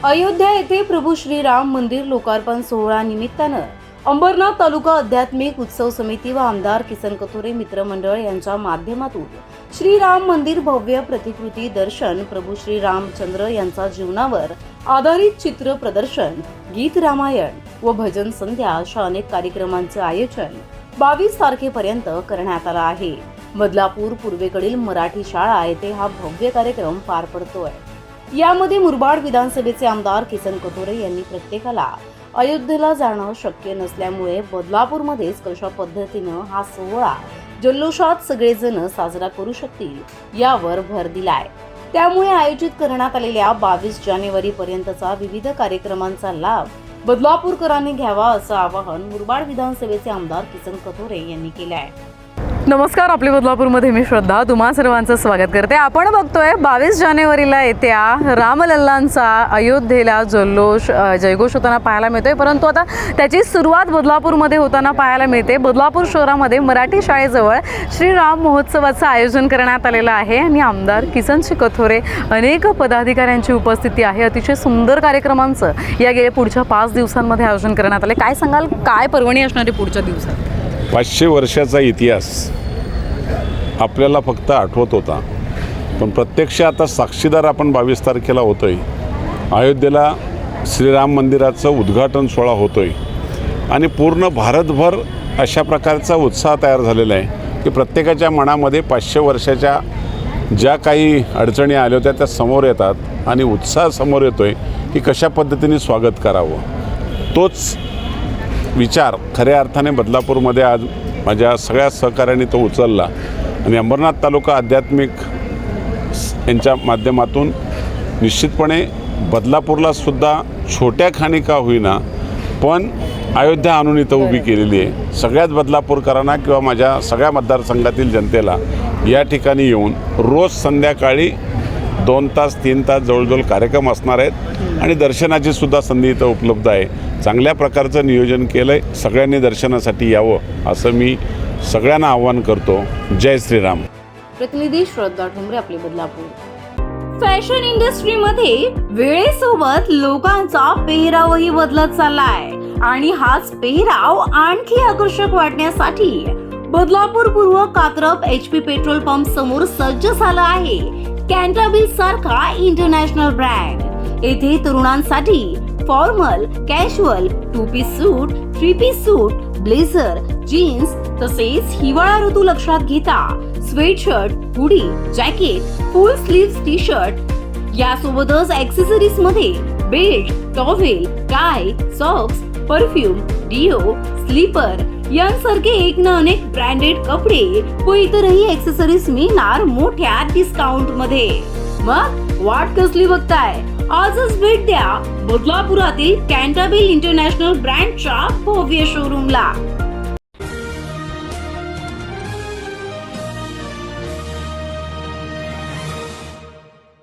अयोध्या येथे प्रभू श्रीराम मंदिर लोकार्पण सोहळा निमित्तानं अंबरनाथ तालुका आध्यात्मिक उत्सव समिती व आमदार किसन कथोरे मित्रमंडळ यांच्या माध्यमातून श्रीराम मंदिर भव्य प्रतिकृती दर्शन, प्रभू श्री रामचंद्र यांचा जीवनावर आधारित चित्र प्रदर्शन, गीत रामायण व भजन संध्या अशा अनेक कार्यक्रमांचे आयोजन 22 तारखेपर्यंत करण्यात आलं आहे. बदलापूर पूर्वेकडील मराठी शाळा येथे हा भव्य कार्यक्रम पार पडतोय. यामध्ये मुरबाड विधानसभेचे आमदार किसन कथोरे यांनी प्रत्येकाला अयोध्येला जाणं शक्य नसल्यामुळे बदलापूरमध्येच कशा पद्धतीनं हा सोहळा जल्लोषात सगळेजण साजरा करू शकतील यावर भर दिलाय. त्यामुळे आयोजित करण्यात आलेल्या 22 जानेवारी पर्यंतचा विविध कार्यक्रमांचा लाभ बदलापूरकरांनी घ्यावा असं आवाहन मुरबाड विधानसभेचे आमदार किसन कथोरे यांनी केले आहे. नमस्कार, आपली बदलापूरमध्ये मी श्रद्धा तुम्हा सर्वांचं स्वागत करते. आपण बघतोय 22 जानेवारीला येत्या रामलल्लांचा अयोध्येला जल्लोष जयघोष होताना पाहायला मिळतोय. परंतु आता त्याची सुरुवात बदलापूरमध्ये होताना पाहायला मिळते. बदलापूर शहरामध्ये मराठी शाळेजवळ श्रीराम महोत्सवाचं आयोजन करण्यात आलेलं आहे आणि आमदार किसनजी कथोरे अनेक पदाधिकाऱ्यांची उपस्थिती आहे. अतिशय सुंदर कार्यक्रमांचं या गेल्या पुढच्या 5 दिवसांमध्ये आयोजन करण्यात आले. काय सांगाल, काय पर्वणी असणारी पुढच्या दिवसात? 500 वर्षाचा इतिहास आपल्याला फक्त आठवत होता, पण प्रत्यक्ष आता साक्षीदार आपण 22 तारखेला होतोय. अयोध्येला श्रीराम मंदिराचं उद्घाटन सोहळा होतोय आणि पूर्ण भारतभर अशा प्रकारचा उत्साह तयार झालेला आहे की प्रत्येकाच्या मनामध्ये 500 वर्षाच्या ज्या काही अडचणी आल्या होत्या त्या समोर येतात आणि उत्साह समोर येतोय की कशा पद्धतीने स्वागत करावं. तोच विचार खऱ्या अर्थाने बदलापूरमध्ये आज माझ्या सगळ्या सहकार्याने तो उचलला आणि अंबरनाथ तालुका आध्यात्मिक यांच्या माध्यमातून निश्चितपणे बदलापूरला सुद्धा छोट्या खाणी का होईना पण अयोध्या आणून इथं उभी केलेली आहे. सगळ्याच बदलापूरकरांना किंवा माझ्या सगळ्या मतदारसंघातील जनतेला या ठिकाणी येऊन रोज संध्याकाळी 2 तास 3 तास जवळजवळ कार्यक्रम असणार आहेत आणि दर्शनाची सुद्धा संधी इथं उपलब्ध आहे. चांगल्या प्रकारचं नियोजन केलं आहे. सगळ्यांनी दर्शनासाठी यावं असं मी सगळ्यांना आवाहन करतो. जय श्रीराम. प्रतिनिधी श्रद्धा ठोंबरे, आपली बदलापूर. फॅशन इंडस्ट्रीमध्ये वेळेसोबत लोकांचा पेहरावही बदलत चाललाय आणि हाच पेहराव आणखी आकर्षक वाटण्यासाठी बदलापूर पूर्व कात्रप HP पेट्रोल पंप समोर सज्ज झाला आहे कॅन्टाबिल सारखा इंटरनॅशनल ब्रँड. येथे तरुणांसाठी formal, casual, 2 piece suit, 3 piece suit, blazer, jeans तसेच हिवाळा ऋतू लक्षात घेता sweatshirt, hoodie, jacket, full sleeve T shirt यासोबतच ॲक्सेसरीज मध्ये belt, towel, tie, socks, perfume, deo, slipper यांसारखे एक ना अनेक ब्रँडेड कपडे व इतरही ॲक्सेसरीज मिळणार मोठ्या डिस्काउंट मध्ये. मग वाट कसली बघताय? आजच भेट द्या बदलापुरातील कॅन्टाबिल इंटरनॅशनल ब्रँडच्या भव्य शोरूमला.